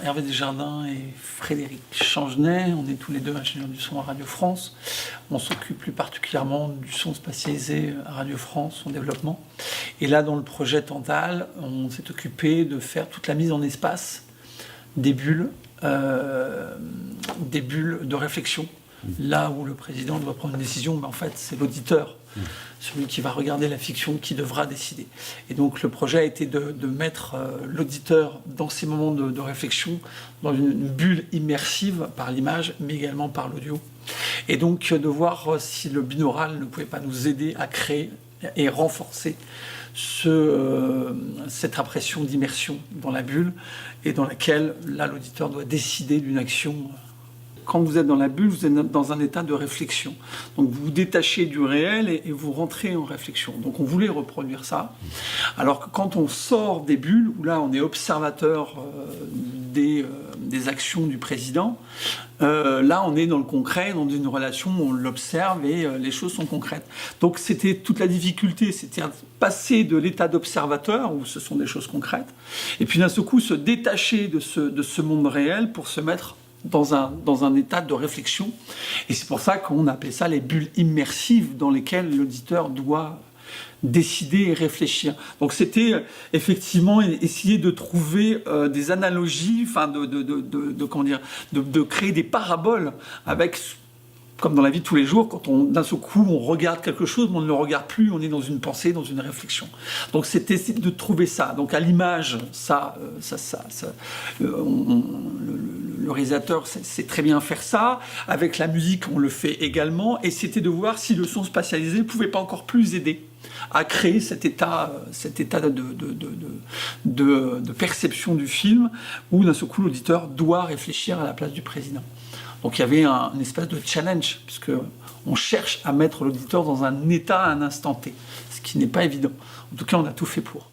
Hervé Desjardins et Frédéric Changenay. On est tous les deux ingénieurs du son à Radio France. On s'occupe plus particulièrement du son spatialisé à Radio France, son développement. Et là, dans le projet Tantale, on s'est occupé de faire toute la mise en espace des bulles de réflexion. Là où le président doit prendre une décision, mais en fait, c'est l'auditeur, celui qui va regarder la fiction, qui devra décider. Et donc, le projet a été de mettre l'auditeur dans ces moments de réflexion, dans une bulle immersive par l'image, mais également par l'audio. Et donc, de voir si le binaural ne pouvait pas nous aider à créer et renforcer cette impression d'immersion dans la bulle, et dans laquelle, là, l'auditeur doit décider d'une action. Quand vous êtes dans la bulle, vous êtes dans un état de réflexion. Donc vous vous détachez du réel et vous rentrez en réflexion. Donc on voulait reproduire ça. Alors que quand on sort des bulles, où là on est observateur des actions du président, là on est dans le concret, dans une relation où on l'observe et les choses sont concrètes. Donc c'était toute la difficulté, c'était passer de l'état d'observateur, où ce sont des choses concrètes, et puis d'un seul coup se détacher de ce monde réel pour se mettre dans un état de réflexion. Et c'est pour ça qu'on appelle ça les bulles immersives dans lesquelles l'auditeur doit décider et réfléchir. Donc c'était effectivement essayer de trouver des analogies, enfin de créer des paraboles avec, comme dans la vie de tous les jours, quand d'un seul coup on regarde quelque chose, mais on ne le regarde plus, on est dans une pensée, dans une réflexion. Donc c'était de trouver ça. Donc à l'image, le réalisateur sait très bien faire ça. Avec la musique, on le fait également. Et c'était de voir si le son spatialisé ne pouvait pas encore plus aider à créer cet état de perception du film, où d'un seul coup l'auditeur doit réfléchir à la place du président. Donc il y avait une espèce de challenge, puisqu'on cherche à mettre l'auditeur dans un état à un instant T, ce qui n'est pas évident. En tout cas, on a tout fait pour.